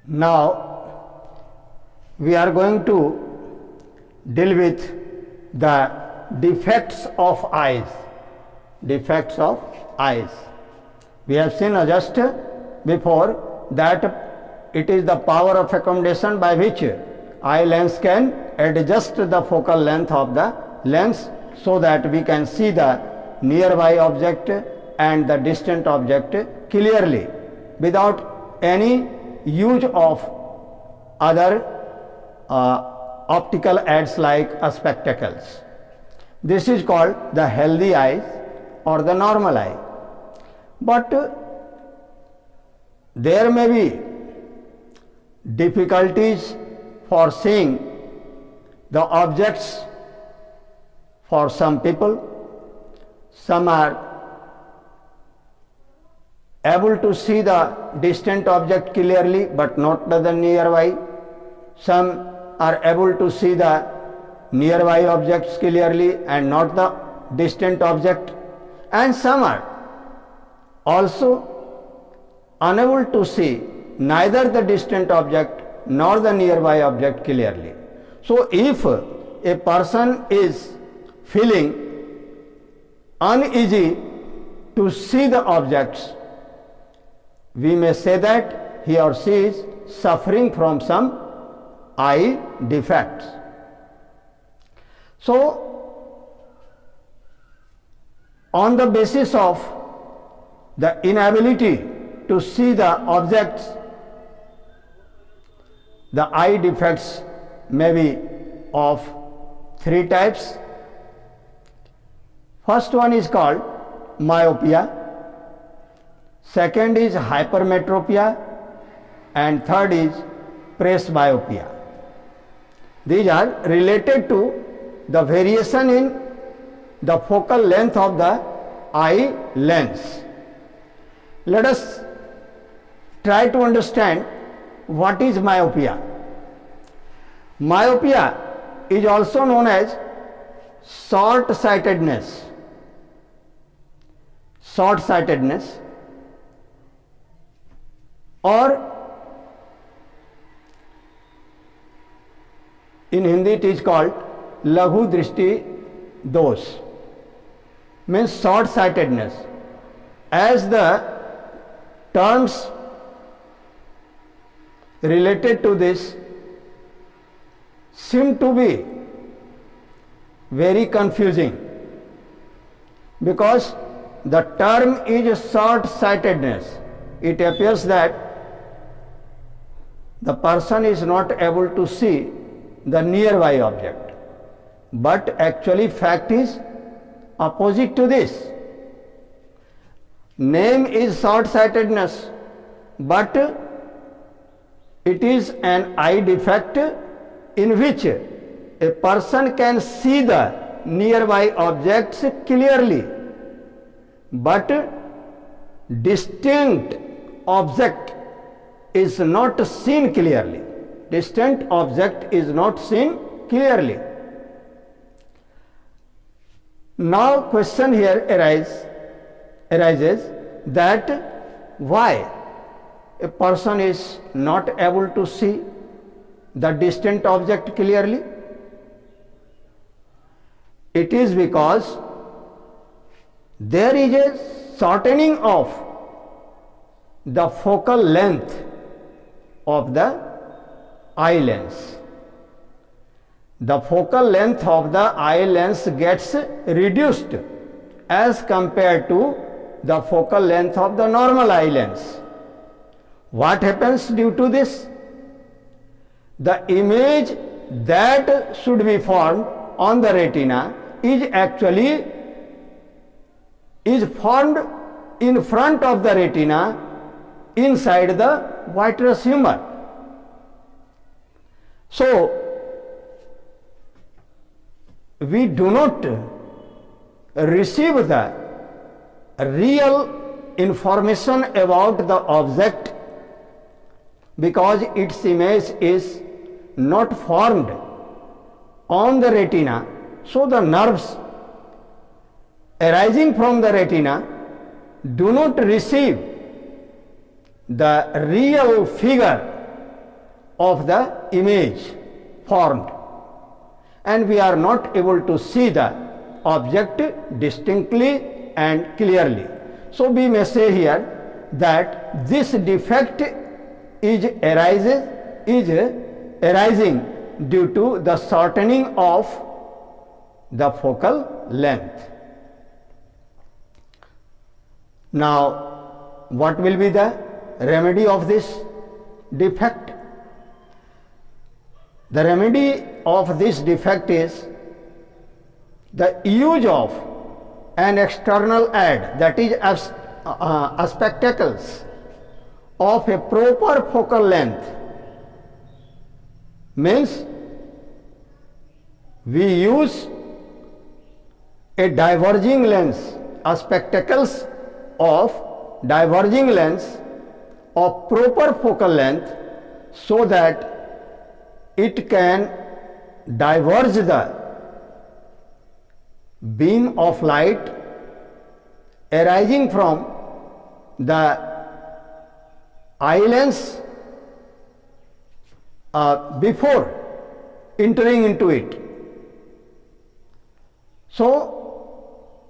Now we are going to deal with the defects of eyes. Defects of eyes. We have seen just before that it is the power of accommodation by which eye lens can adjust the focal length of the lens so that we can see the nearby object and the distant object clearly without any use of other optical aids like spectacles. This is called the healthy eyes or the normal eye. But there may be difficulties for seeing the objects for some people. Some are able to see the distant object clearly but not the nearby. Some are able to see the nearby objects clearly and not the distant object, and some are also unable to see neither the distant object nor the nearby object clearly. So if a person is feeling uneasy to see the objects, we may say that he or she is suffering from some eye defects. So, on the basis of the inability to see the objects, the eye defects may be of three types. First one is called myopia, second is hypermetropia, and third is presbyopia. These are related to the variation in the focal length of the eye lens. Let us try to understand what is myopia. Myopia is also known as short-sightedness. Short-sightedness, or in Hindi it is called Laghu Drishti Dosh, means short-sightedness. As the terms related to this seem to be very confusing, because the term is short-sightedness. It appears that the person is not able to see the nearby object, but actually fact is opposite to this. Name is short-sightedness, but it is an eye defect in which a person can see the nearby objects clearly, but distant object is not seen clearly. Distant object is not seen clearly. Now question here arises that why a person is not able to see the distant object clearly? It is because there is a shortening of the focal length of the eye lens. The focal length of the eye lens gets reduced as compared to the focal length of the normal eye lens. What happens due to this? The image that should be formed on the retina is formed in front of the retina inside the vitreous humor. So we do not receive the real information about the object because its image is not formed on the retina. So the nerves arising from the retina do not receive the real figure of the image formed, and we are not able to see the object distinctly and clearly. So we may say here that this defect is arising due to the shortening of the focal length. Now, what will be the remedy of this defect? The remedy of this defect is the use of an external aid, that is spectacles of a proper focal length. Means we use a diverging lens, spectacles of diverging lens of proper focal length, so that it can diverge the beam of light arising from the eye lens before entering into it. So,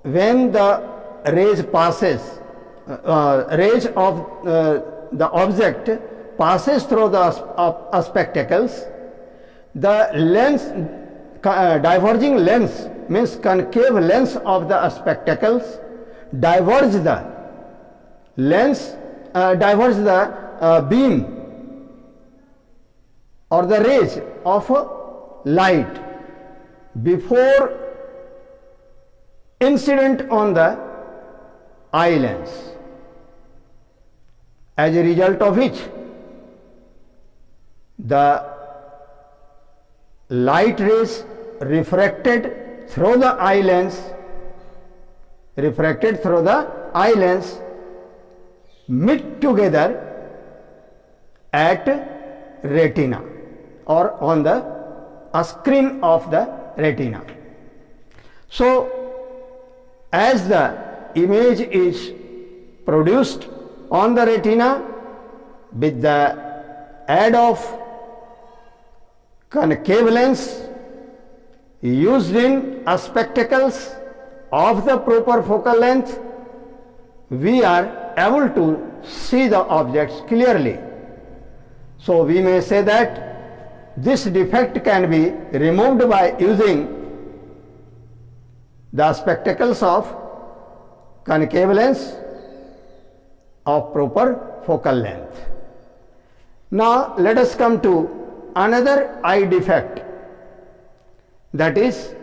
when the rays passes, rays of the object passes through the spectacles, the lens, diverging lens means concave lens of the spectacles diverge the lens, diverge the beam or the rays of light before incident on the eye lens, as a result of which the light rays refracted through the eye lens, meet together at retina or on the screen of the retina. So, as the image is produced on the retina with the aid of concave lens used in spectacles of the proper focal length, we are able to see the objects clearly. So, we may say that this defect can be removed by using the spectacles of concave lens of proper focal length. Now, let us come to another eye defect, that is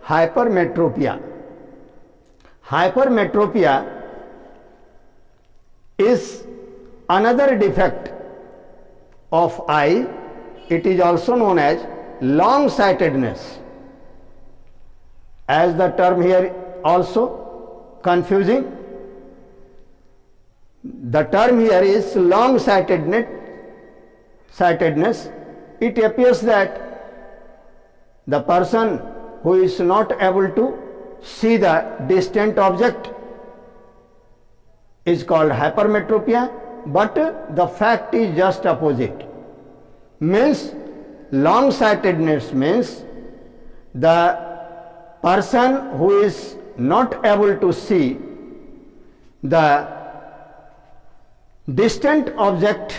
hypermetropia. Hypermetropia is another defect of eye. It is also known as long-sightedness, as the term here also confusing. The term here is long-sightedness. It appears that the person who is not able to see the distant object is called hypermetropia, but the fact is just opposite. Means long-sightedness means the person who is not able to see the distant object,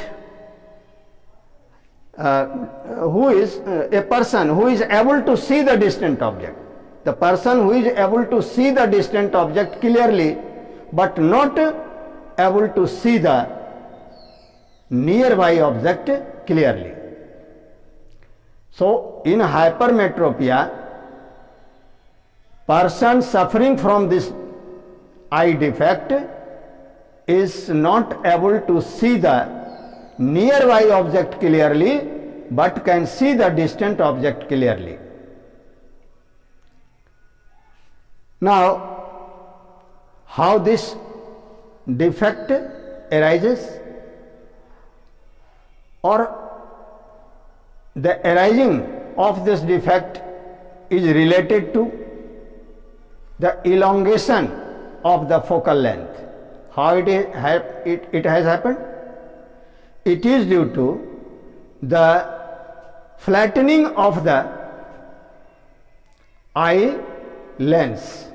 a person who is able to see the distant object. The person who is able to see the distant object clearly but not able to see the nearby object clearly. So, in hypermetropia, person suffering from this eye defect is not able to see the nearby object clearly but can see the distant object clearly. Now, how this defect arises, or the arising of this defect is related to the elongation of the focal length. How it has happened? It is due to the flattening of the eye lens.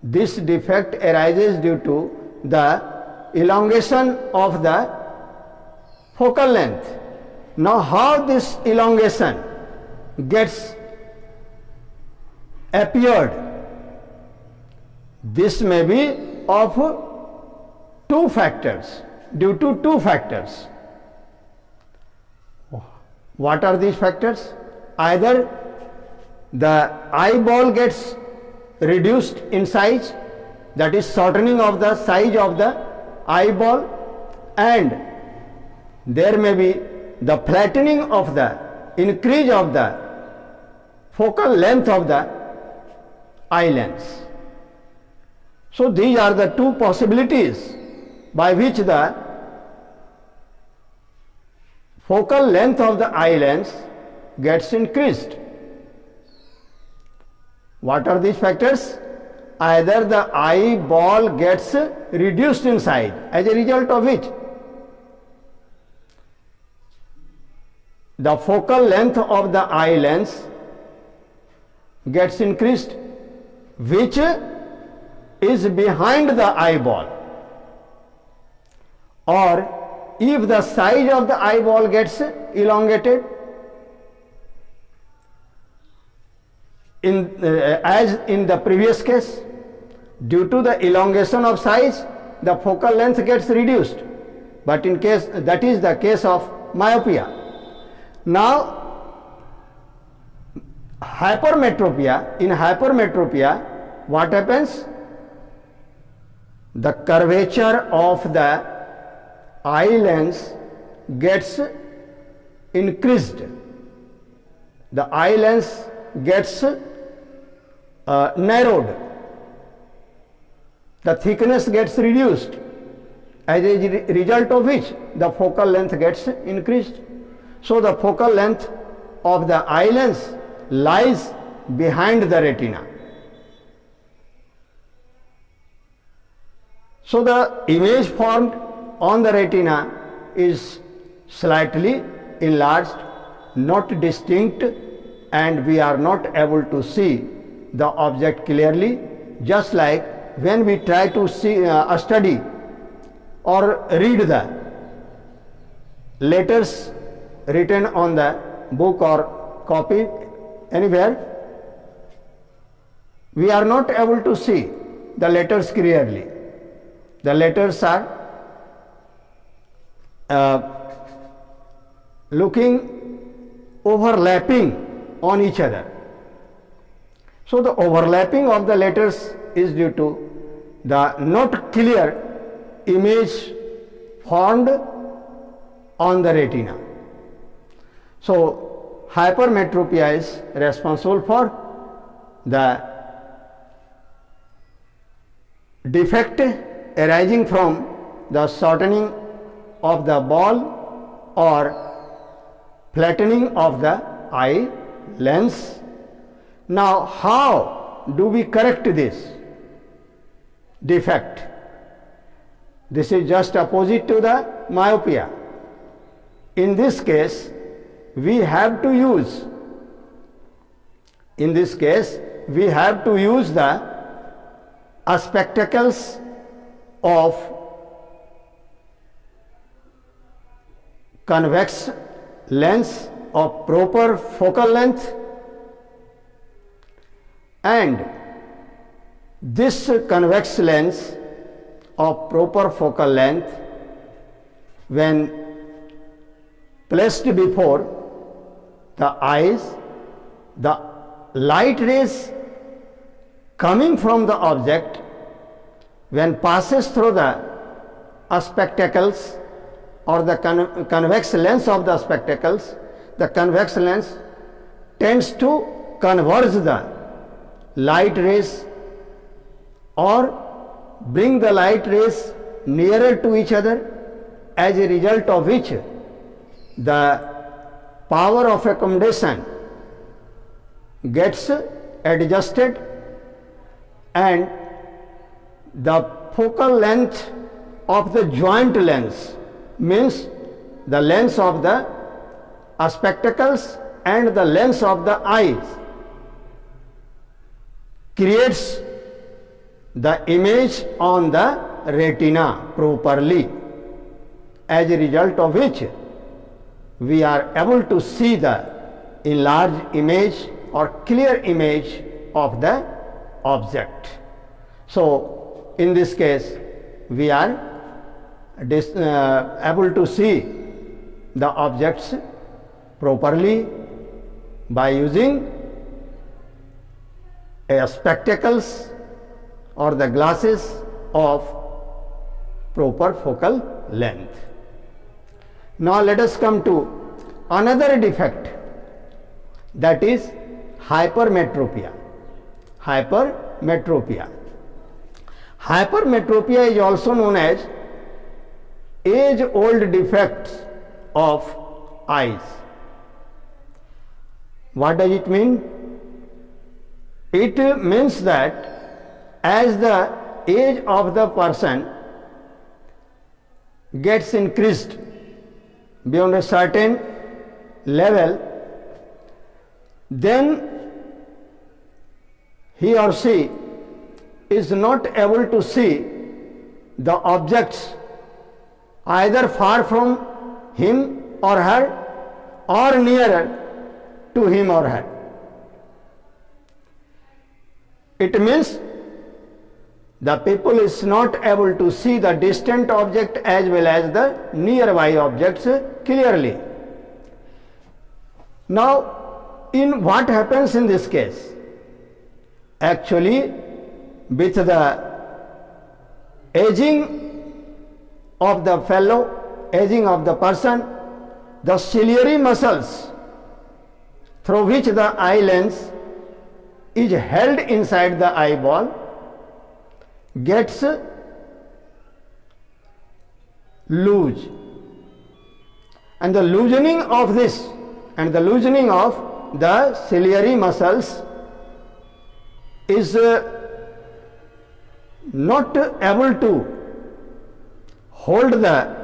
This defect arises due to the elongation of the focal length. Now, how this elongation gets appeared? This may be of two factors, due to two factors. What are these factors? Either the eyeball gets reduced in size, that is shortening of the size of the eyeball, and there may be the flattening of the increase of the focal length of the eye lens. So these are the two possibilities by which the focal length of the eye lens gets increased. What are these factors? Either the eyeball gets reduced in size, as a result of which the focal length of the eye lens gets increased, which is behind the eyeball, or if the size of the eyeball gets elongated, as in the previous case, due to the elongation of size, the focal length gets reduced, but in case that is the case of myopia. Now, hypermetropia, in hypermetropia, what happens? The curvature of the eye lens gets increased. The eye lens gets narrowed. The thickness gets reduced, as a result of which the focal length gets increased. So the focal length of the eye lens lies behind the retina. So the image formed on the retina is slightly enlarged, not distinct, and we are not able to see the object clearly, just like when we try to see study or read the letters written on the book or copy anywhere, we are not able to see the letters clearly. The letters are looking overlapping on each other. So the overlapping of the letters is due to the not clear image formed on the retina. So hypermetropia is responsible for the defect arising from the shortening of the ball or flattening of the eye lens. Now, how do we correct this defect? This is just opposite to the myopia. In this case, we have to use the spectacles of convex lens of proper focal length, and this convex lens of proper focal length, when placed before the eyes, the light rays coming from the object, when passes through the spectacles or the convex lens of the spectacles, the convex lens tends to converge the light rays or bring the light rays nearer to each other, as a result of which the power of accommodation gets adjusted and the focal length of the joint lens, means the lens of the spectacles and the lens of the eyes creates the image on the retina properly, as a result of which we are able to see the enlarged image or clear image of the object. So, in this case, we are able to see the objects properly by using spectacles or the glasses of proper focal length. Now let us come to another defect, that is hypermetropia. Hypermetropia. Hypermetropia is also known as age-old defects of eyes. What does it mean? It means that as the age of the person gets increased beyond a certain level, then he or she is not able to see the objects either far from him or her or nearer to him or her. It means the people is not able to see the distant object as well as the nearby objects clearly. Now, in what happens in this case? Actually, with the aging of the fellow, aging of the person, the ciliary muscles through which the eye lens is held inside the eyeball gets loose, and the loosening of this and the loosening of the ciliary muscles is not able to hold the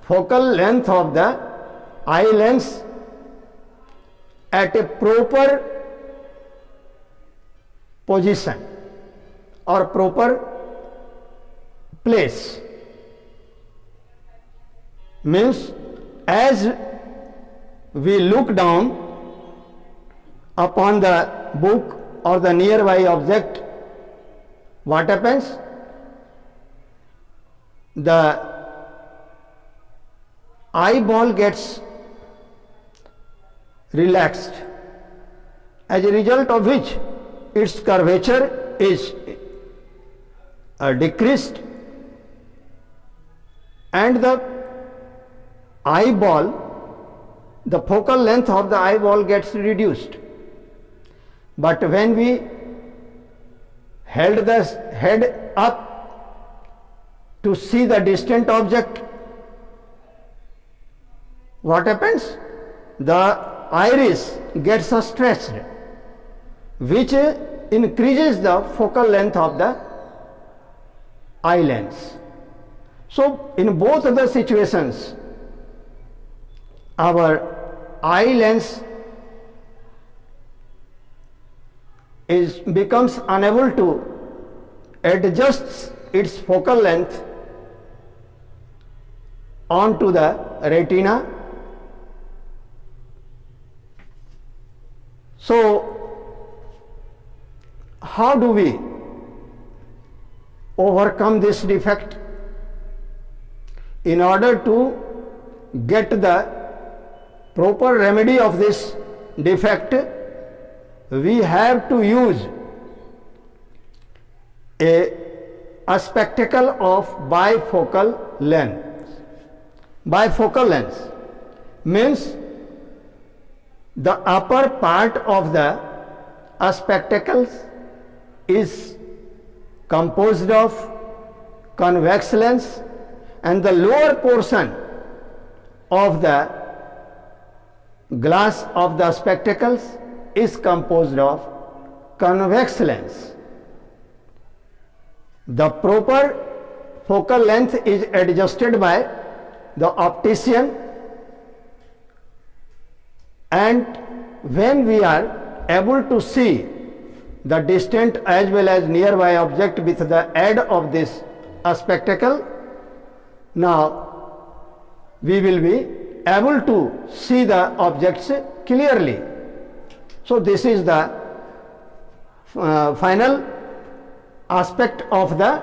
focal length of the eye lens at a proper position or proper place. Means as we look down upon the book or the nearby object, what happens? The eyeball gets relaxed, as a result of which its curvature is decreased and the eyeball, the focal length of the eyeball gets reduced. But when we held the head up to see the distant object, what happens? The iris gets stretched, which increases the focal length of the eye lens. So, in both of the situations, our eye lens becomes unable to adjust its focal length onto the retina. So, how do we overcome this defect? In order to get the proper remedy of this defect, we have to use a spectacle of bifocal lens. Bifocal lens means the upper part of the spectacles is composed of convex lens and the lower portion of the glass of the spectacles is composed of convex lens. The proper focal length is adjusted by the optician And when we are able to see the distant as well as nearby object with the aid of this spectacle, now we will be able to see the objects clearly. So this is the final aspect of the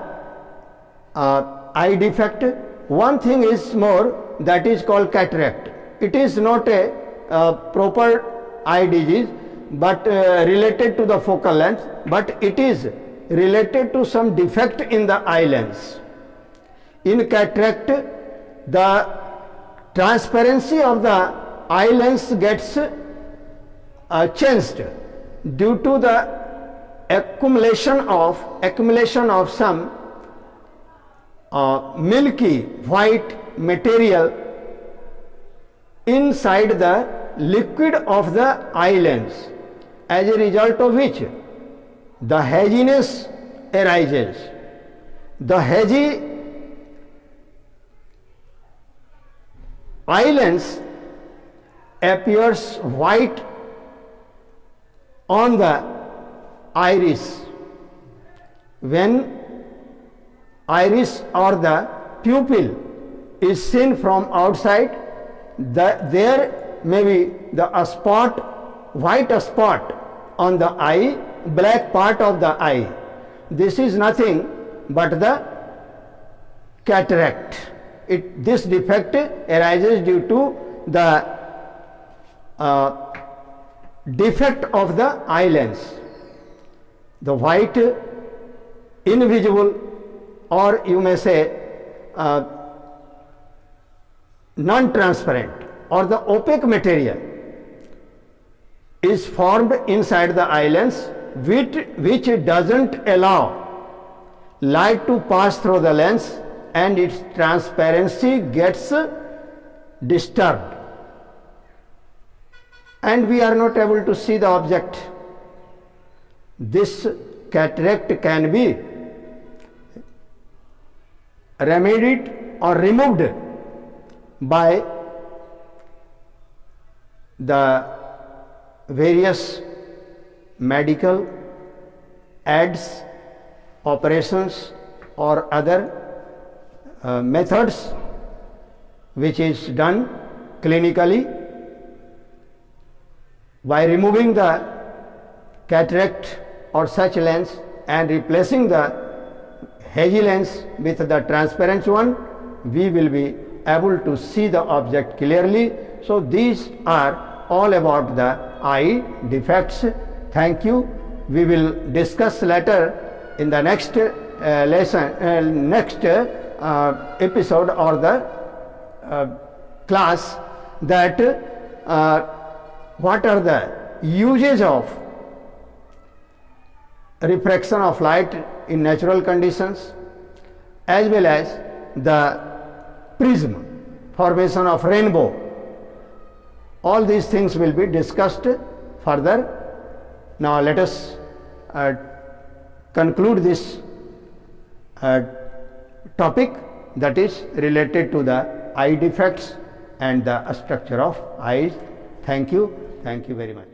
eye defect. One thing is more, that is called cataract. It is not a proper eye disease, but related to the focal length, but it is related to some defect in the eye lens. In cataract, the transparency of the eye lens gets changed due to the accumulation of some milky white material inside the liquid of the eye lens, as a result of which the haziness arises. The hazy eye lens appears white on the iris. When iris or the pupil is seen from outside, there may be the spot, white spot on the eye, black part of the eye. This is nothing but the cataract. This defect arises due to the defect of the eye lens. The white, invisible, or you may say non-transparent or the opaque material is formed inside the eye lens, which doesn't allow light to pass through the lens, and its transparency gets disturbed, and we are not able to see the object. This cataract can be remedied or removed by the various medical aids, operations, or other methods which is done clinically. By removing the cataract or such lens and replacing the hazy lens with the transparent one, we will be able to see the object clearly. So these are all about the eye defects. Thank you. We will discuss later in the next lesson, next episode or the class, that what are the uses of refraction of light in natural conditions, as well as the prism, formation of rainbow. All these things will be discussed further. Now let us conclude this topic, that is related to the eye defects and the structure of eyes. Thank you very much.